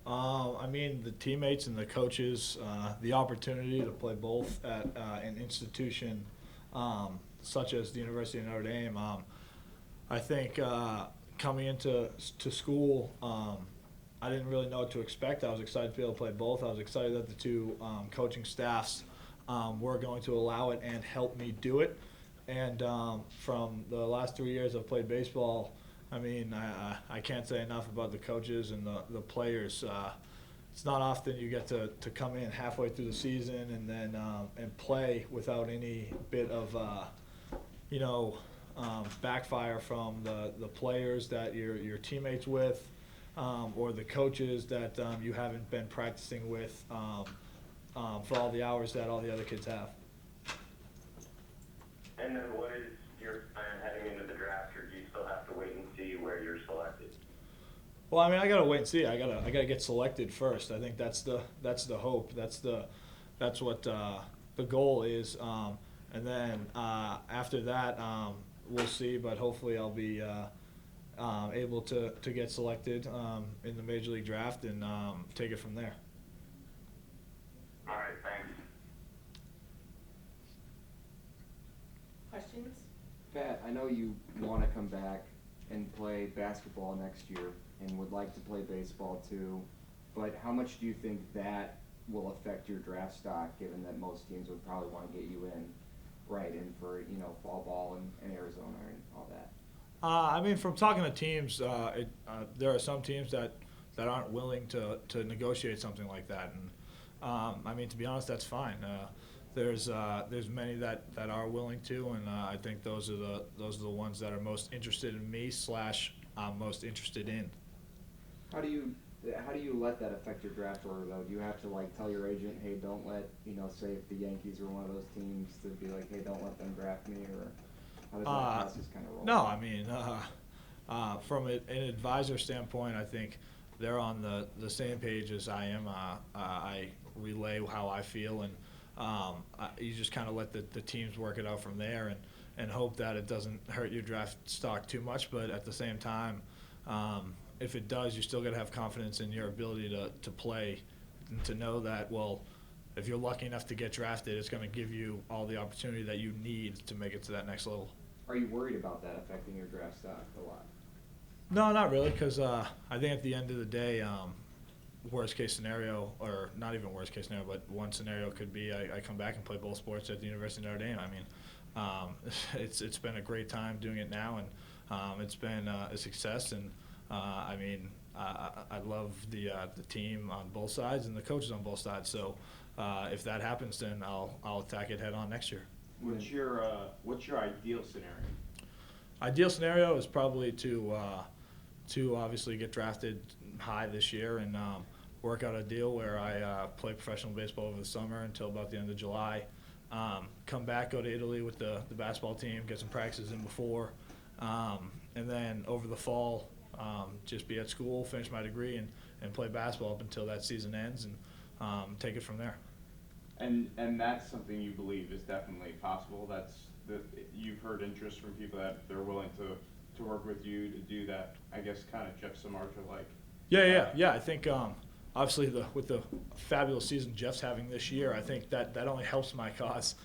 I mean, the teammates and the coaches, the opportunity to play both at an institution such as the University of Notre Dame. I think coming into school, I didn't really know what to expect. I was excited to be able to play both. I was excited that the two coaching staffs were going to allow it and help me do it. And from the last 3 years I've played baseball, I mean, I can't say enough about the coaches and the players. It's not often you get to come in halfway through the season and then and play without any bit of you know backfire from the players that you're teammates with or the coaches that you haven't been practicing with for all the hours that all the other kids have. And then what is your plan heading into the draft, or do you still have to wait and see where you're selected? Well, I mean, I gotta wait and see. I gotta get selected first. I think that's the hope. That's what the goal is. And then after that, we'll see. But hopefully, I'll be able to get selected in the Major League Draft and take it from there. All right, thanks. Questions? Pat, I know you want to come back and play basketball next year and would like to play baseball too, but how much do you think that will affect your draft stock, given that most teams would probably want to get you in right in for, fall ball in Arizona and all that? I mean, from talking to teams, there are some teams that aren't willing to negotiate something like that, and I mean, to be honest, that's fine. There's many that are willing to, and I think those are the ones that are most interested in me / I'm most interested in. How do you let that affect your draft order though? Do you have to tell your agent, hey, don't let say if the Yankees are one of those teams to be like, hey, don't let them draft me, or how does that process kind of roll? No, I mean, from an advisor standpoint, I think they're on the same page as I am. I relay how I feel, and you just kind of let the teams work it out from there, and hope that it doesn't hurt your draft stock too much. But at the same time, if it does, you still got to have confidence in your ability to play and to know that, well, if you're lucky enough to get drafted, it's going to give you all the opportunity that you need to make it to that next level. Are you worried about that affecting your draft stock a lot? No, not really, because I think at the end of the day, worst case scenario, or not even worst case scenario, but one scenario could be I come back and play both sports at the University of Notre Dame. I mean, it's been a great time doing it now, and it's been a success. And I mean, I love the team on both sides and the coaches on both sides. So if that happens, then I'll attack it head on next year. What's your ideal scenario? Ideal scenario is probably to obviously get drafted high this year and work out a deal where I play professional baseball over the summer until about the end of July. Come back, go to Italy with the basketball team, get some practices in before, and then over the fall, just be at school, finish my degree, and play basketball up until that season ends, and take it from there. And that's something you believe is definitely possible. You've heard interest from people that they're willing to work with you to do that. I guess kind of Jeff Samardzija like. Yeah. I think obviously with the fabulous season Jeff's having this year, I think that only helps my cause.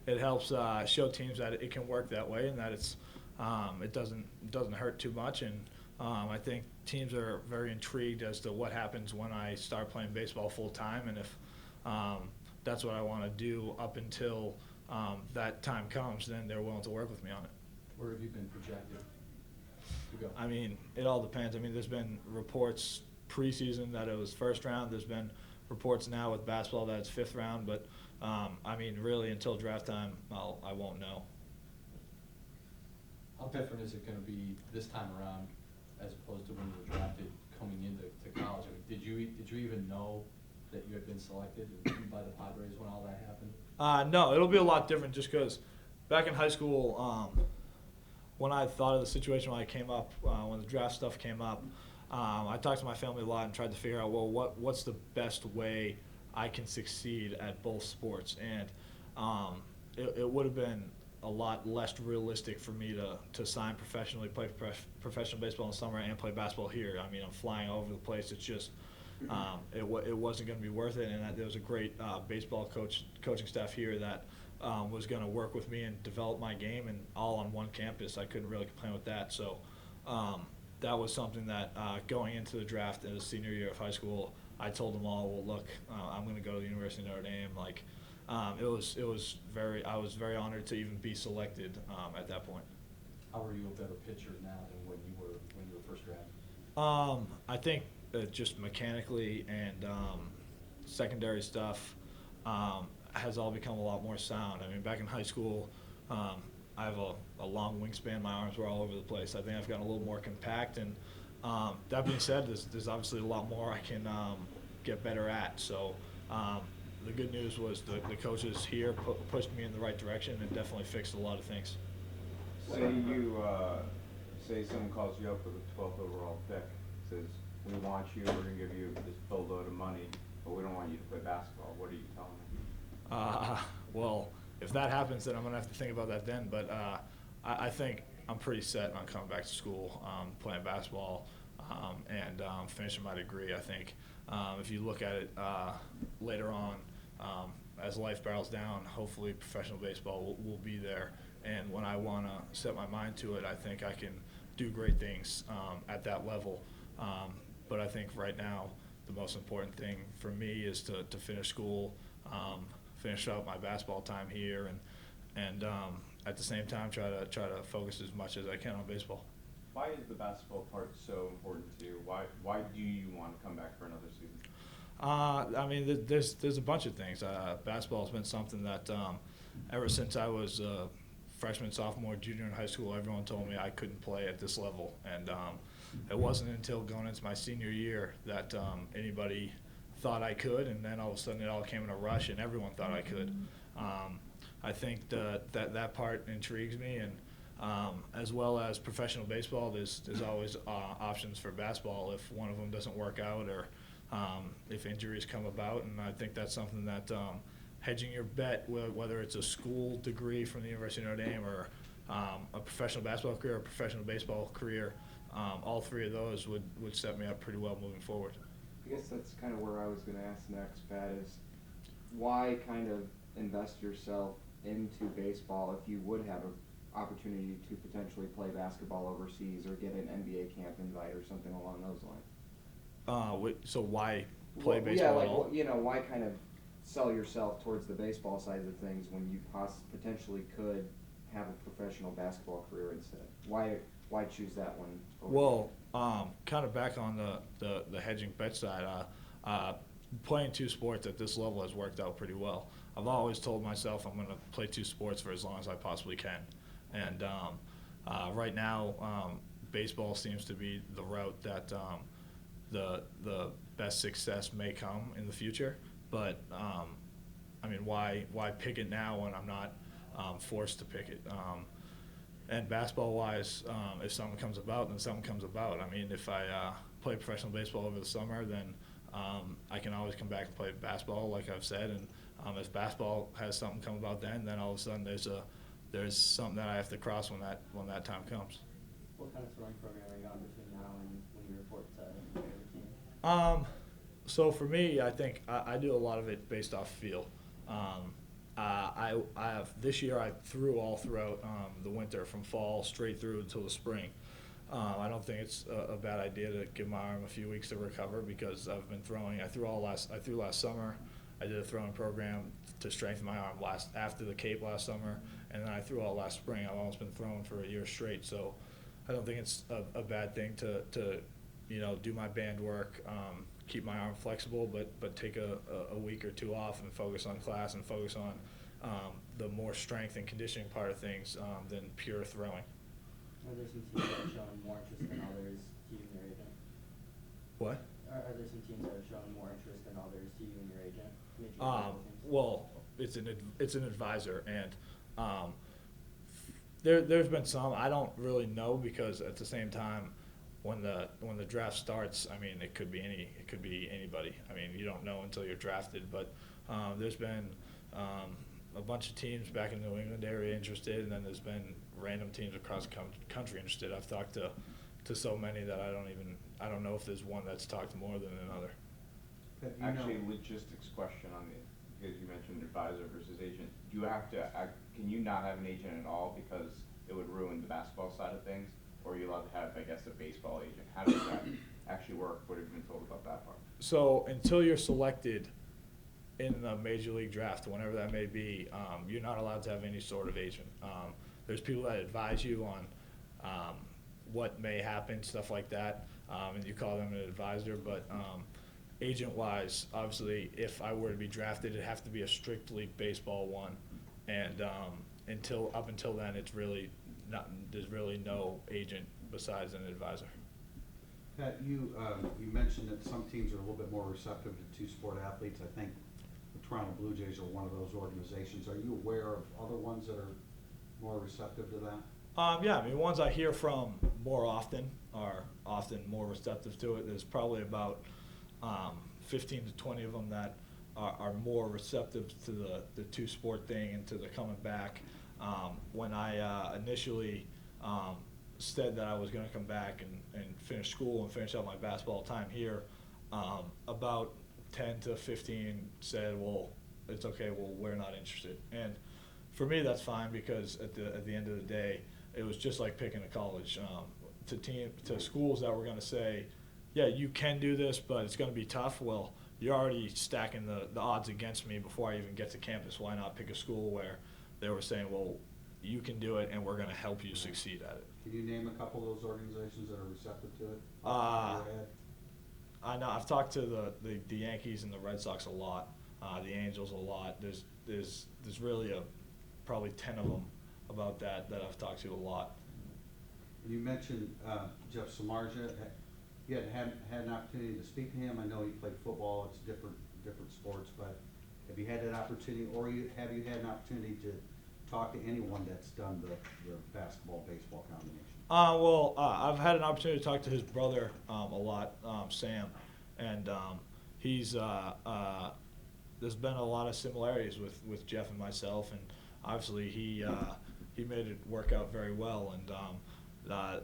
It helps show teams that it can work that way and that it doesn't hurt too much. And I think teams are very intrigued as to what happens when I start playing baseball full time, and if that's what I want to do up until that time comes, then they're willing to work with me on it. Where have you been projected to go? I mean, it all depends. I mean, there's been reports preseason that it was first round. There's been reports now with basketball that it's fifth round. But, I mean, really until draft time, I won't know. How different is it going to be this time around as opposed to when you were drafted coming into college? I mean, did you even know that you had been selected by the Padres when all that happened? No, it'll be a lot different just because back in high school, when I thought of the situation when I came up, when the draft stuff came up, I talked to my family a lot and tried to figure out, well, what's the best way I can succeed at both sports? And it would have been a lot less realistic for me to sign professionally, play professional baseball in the summer, and play basketball here. I mean, I'm flying all over the place. It's just it wasn't going to be worth it. And there was a great baseball coaching staff here that was going to work with me and develop my game, and all on one campus. I couldn't really complain with that. So that was something that going into the draft in the senior year of high school, I told them all, well, look, I'm going to go to the University of Notre Dame. Like, I was very honored to even be selected at that point. How are you a better pitcher now than when you were first drafted? I think just mechanically and secondary stuff has all become a lot more sound. I mean, back in high school, I have a long wingspan. My arms were all over the place. I think I've gotten a little more compact. And that being said, there's obviously a lot more I can get better at. So the good news was the coaches here pushed me in the right direction and definitely fixed a lot of things. Say someone calls you up with a 12th overall pick, says, we want you, we're going to give you this boatload of money, but we don't want you to play basketball. What are you telling them? Well, if that happens, then I'm going to have to think about that then. But I think I'm pretty set on coming back to school, playing basketball, and finishing my degree. I think if you look at it later on, as life barrels down, hopefully professional baseball will be there. And when I want to set my mind to it, I think I can do great things at that level. But I think right now the most important thing for me is to finish school, finish out my basketball time here, and at the same time try to focus as much as I can on baseball. Why is the basketball part so important to you? Why do you want to come back for another season? I mean, there's a bunch of things. Basketball has been something that ever since I was freshman, sophomore, junior in high school, everyone told me I couldn't play at this level. And it wasn't until going into my senior year that anybody thought I could, and then all of a sudden it all came in a rush and everyone thought I could. I think that part intrigues me, and as well as professional baseball, there's always options for basketball if one of them doesn't work out or if injuries come about, and I think that's something that hedging your bet, whether it's a school degree from the University of Notre Dame or a professional basketball career or a professional baseball career, all three of those would set me up pretty well moving forward. I guess that's kind of where I was going to ask next, Pat, is why kind of invest yourself into baseball if you would have an opportunity to potentially play basketball overseas or get an NBA camp invite or something along those lines? So why play baseball yeah, at all? Why kind of sell yourself towards the baseball side of things when you potentially could have a professional basketball career instead? Why choose that one? Well, kind of back on the hedging bet side, playing two sports at this level has worked out pretty well. I've always told myself I'm going to play two sports for as long as I possibly can. And right now, baseball seems to be the route that the best success may come in the future. But I mean, why pick it now when I'm not forced to pick it? And basketball-wise, if something comes about, then something comes about. I mean, if I play professional baseball over the summer, then I can always come back and play basketball, like I've said. And if basketball has something come about then all of a sudden there's something that I have to cross when that time comes. What kind of throwing program are you on between now and when you report to your team? So for me, I think I do a lot of it based off feel. I have this year I threw all throughout the winter from fall straight through until the spring. I don't think it's a bad idea to give my arm a few weeks to recover because I've been throwing. I threw last summer. I did a throwing program to strengthen my arm after the Cape last summer, and then I threw all last spring. I've almost been throwing for a year straight, so I don't think it's a bad thing to do my band work, keep my arm flexible, but take a week or two off and focus on class and focus on the more strength and conditioning part of things than pure throwing. Are there some teams that have shown more interest than others to you and your agent? What? Are there some teams that have shown more interest than others to you and your agent? Major league baseball teams? Well, it's an advisor, and there's been some. I don't really know because at the same time, when the draft starts, I mean, it could be anybody. I mean, you don't know until you're drafted. But there's been a bunch of teams back in the New England area interested, and then there's been random teams across the country interested. I've talked to so many that I don't know if there's one that's talked more than another. Actually, logistics question on the, because you mentioned advisor versus agent. Do you have to, can you not have an agent at all because it would ruin the basketball side of things? Or are you allowed to have, I guess, a baseball agent? How does that actually work? What have you been told about that part? So until you're selected in the Major League Draft, whenever that may be, you're not allowed to have any sort of agent. There's people that advise you on what may happen, stuff like that, and you call them an advisor. But agent-wise, obviously, if I were to be drafted, it'd have to be a strictly baseball one, and up until then, it's really not. There's really no agent besides an advisor. Pat, you mentioned that some teams are a little bit more receptive to two-sport athletes. I think the Toronto Blue Jays are one of those organizations. Are you aware of other ones that are more receptive to that? Yeah, I mean, ones I hear from more often are often more receptive to it. There's probably about 15 to 20 of them that are more receptive to the two-sport thing and to the coming back. When I initially said that I was going to come back and finish school and finish out my basketball time here, about 10 to 15 said, well, it's okay, well, we're not interested. And for me, that's fine, because at the end of the day, it was just like picking a college. To schools that were going to say, yeah, you can do this, but it's going to be tough. Well, you're already stacking the odds against me before I even get to campus. Why not pick a school where they were saying, well, you can do it, and we're going to help you succeed at it. Can you name a couple of those organizations that are receptive to it? I know I've talked to the Yankees and the Red Sox a lot, the Angels a lot. There's really probably 10 of them about that I've talked to a lot. You mentioned Jeff Samardzija. You had an opportunity to speak to him. I know he played football. It's different sports, but have you had that opportunity, or have you had an opportunity to talk to anyone that's done the basketball-baseball combination? I've had an opportunity to talk to his brother a lot, Sam, and he's there's been a lot of similarities with Jeff and myself, and obviously he made it work out very well, and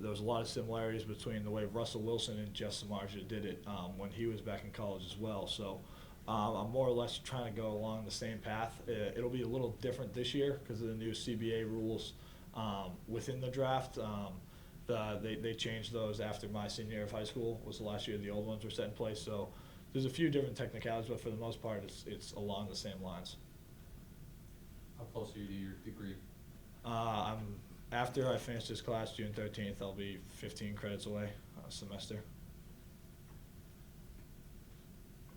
there was a lot of similarities between the way Russell Wilson and Jeff Samardzija did it when he was back in college as well. So I'm more or less trying to go along the same path. It'll be a little different this year because of the new CBA rules within the draft. They changed those after my senior year of high school was the last year the old ones were set in place. So there's a few different technicalities, but for the most part, it's along the same lines. How close are you to your degree? After I finish this class, June 13th, I'll be 15 credits away a semester.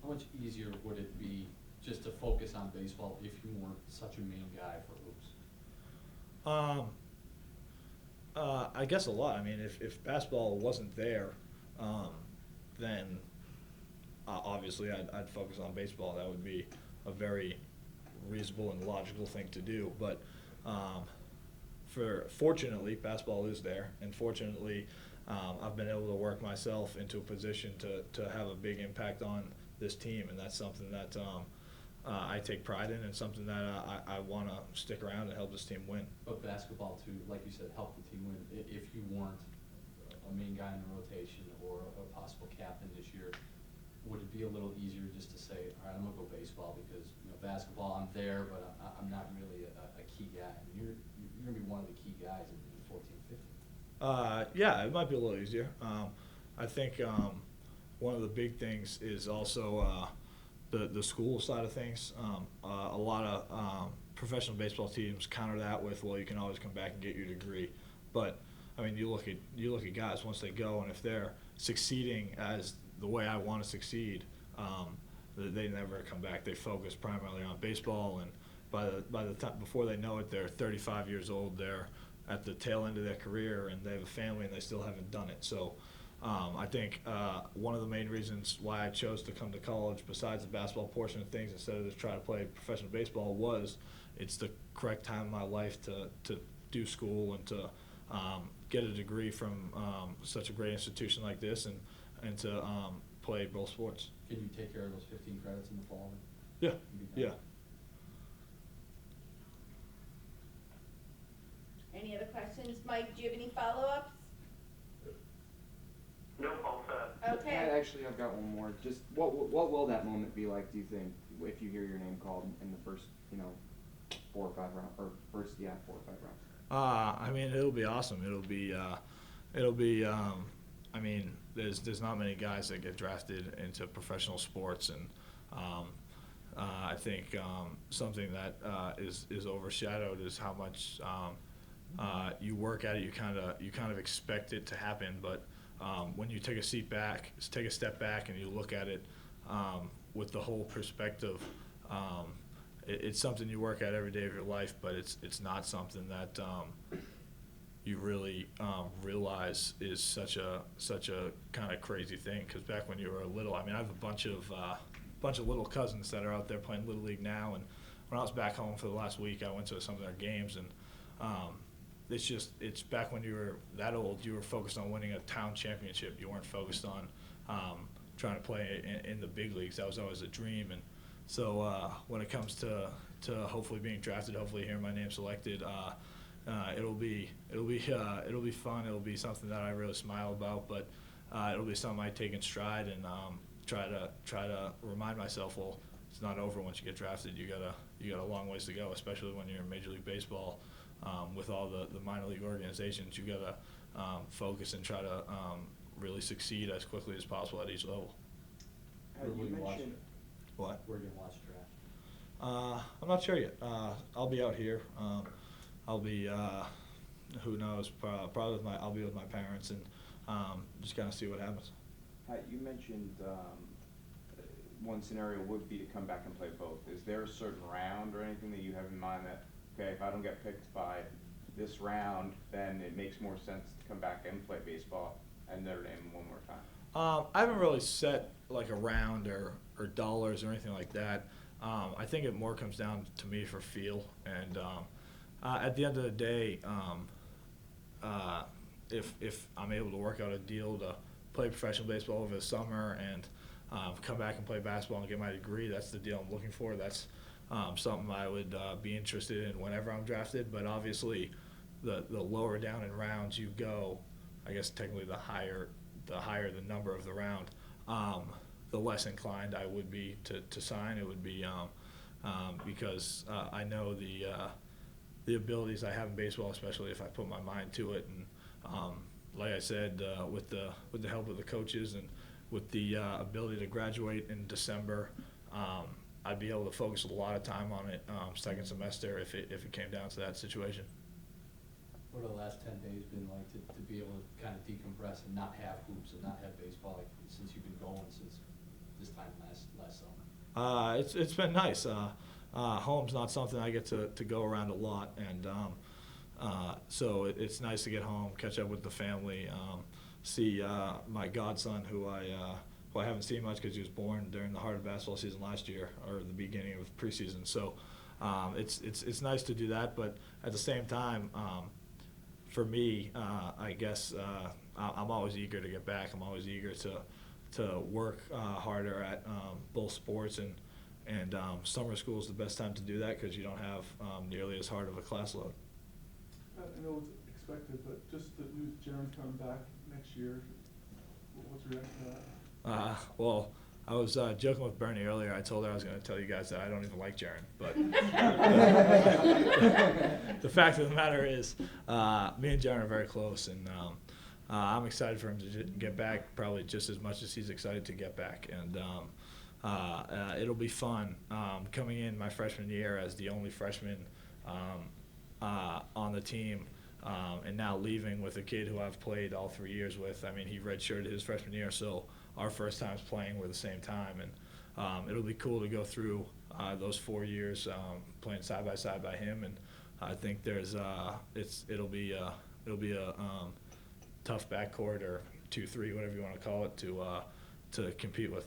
How much easier would it be just to focus on baseball if you weren't such a main guy for hoops? I guess a lot. I mean, if basketball wasn't there, then obviously I'd focus on baseball. That would be a very reasonable and logical thing to do. But fortunately, basketball is there, and fortunately, I've been able to work myself into a position to have a big impact on this team, and that's something that I take pride in, and something that I want to stick around and help this team win. But basketball, too, like you said, help the team win. If you weren't a main guy in the rotation or a possible captain this year, would it be a little easier just to say, all right, I'm going to go baseball because, basketball, I'm there, but I'm not really a key guy. I mean, you're going to be one of the key guys in 14, 15. Yeah, it might be a little easier. I think one of the big things is also the school side of things. A lot of professional baseball teams counter that with, well, you can always come back and get your degree. But I mean, you look at guys once they go, and if they're succeeding as the way I want to succeed, they never come back. They focus primarily on baseball, and by the time before they know it, they're 35 years old. They're at the tail end of their career, and they have a family, and they still haven't done it. So I think one of the main reasons why I chose to come to college, besides the basketball portion of things, instead of just trying to play professional baseball, was it's the correct time in my life to do school and to get a degree from such a great institution like this, and to play both sports. Can you take care of those 15 credits in the fall? Yeah, yeah. Any other questions? Mike, do you have any follow-ups? No, all set. Okay. Actually, I've got one more. Just what will that moment be like? Do you think if you hear your name called in the first, 4 or 5 rounds, or first 4 or 5 rounds? I mean, it'll be awesome. It'll be. I mean, there's not many guys that get drafted into professional sports, and I think something that is overshadowed is how much you work at it. You kind of expect it to happen, but when you take a step back, and you look at it with the whole perspective, it's something you work at every day of your life. But it's not something that you really realize is such a kind of crazy thing. Because back when you were little, I mean, I have a bunch of little cousins that are out there playing Little League now, and when I was back home for the last week, I went to some of their games, and it's back when you were that old, you were focused on winning a town championship. You weren't focused on trying to play in the big leagues. That was always a dream. And so when it comes to hopefully being drafted, hopefully hearing my name selected, it'll be fun. It'll be something that I really smile about, but it'll be something I take in stride and try to remind myself, well, it's not over once you get drafted. You got a long ways to go, especially when you're in Major League Baseball. With all the minor league organizations, you got to focus and try to really succeed as quickly as possible at each level. Where will you watch it? What? Where are you going to watch the draft? I'm not sure yet. I'll be out here. I'll be, who knows, probably I'll be with my parents and just kind of see what happens. You mentioned one scenario would be to come back and play both. Is there a certain round or anything that you have in mind that, okay, if I don't get picked by this round, then it makes more sense to come back and play baseball at Notre Dame one more time? I haven't really set like a round or dollars or anything like that. I think it more comes down to me for feel, and at the end of the day, if I'm able to work out a deal to play professional baseball over the summer and come back and play basketball and get my degree, that's the deal I'm looking for. That's something I would be interested in whenever I'm drafted. But obviously, the lower down in rounds you go, I guess technically the higher the number of the round, the less inclined I would be to sign. It would be because I know the abilities I have in baseball, especially if I put my mind to it. And like I said, with the help of the coaches and with the ability to graduate in December, I'd be able to focus a lot of time on it second semester if it came down to that situation. What have the last 10 days been like to be able to kind of decompress and not have hoops and not have baseball since you've been going since this time last summer? It's been nice. Home's not something I get to go around a lot, and so it's nice to get home, catch up with the family, see my godson who I haven't seen much because he was born during the heart of basketball season last year, or the beginning of preseason. So it's nice to do that, but at the same time, for me, I guess I'm always eager to get back. I'm always eager to work harder at both sports, and summer school is the best time to do that because you don't have nearly as hard of a class load. I know it's expected, but just the news Jaron's coming back next year, what's your reaction to that? Well, I was joking with Bernie earlier. I told her I was going to tell you guys that I don't even like Jaron. But the fact of the matter is, me and Jaron are very close, and I'm excited for him to get back probably just as much as he's excited to get back. And it'll be fun coming in my freshman year as the only freshman on the team, and now leaving with a kid who I've played all 3 years with. I mean, he redshirted his freshman year, so our first times playing were the same time, and it'll be cool to go through those 4 years playing side by side by him. And I think it'll be a tough backcourt, or 2-3, whatever you want to call it, to compete with.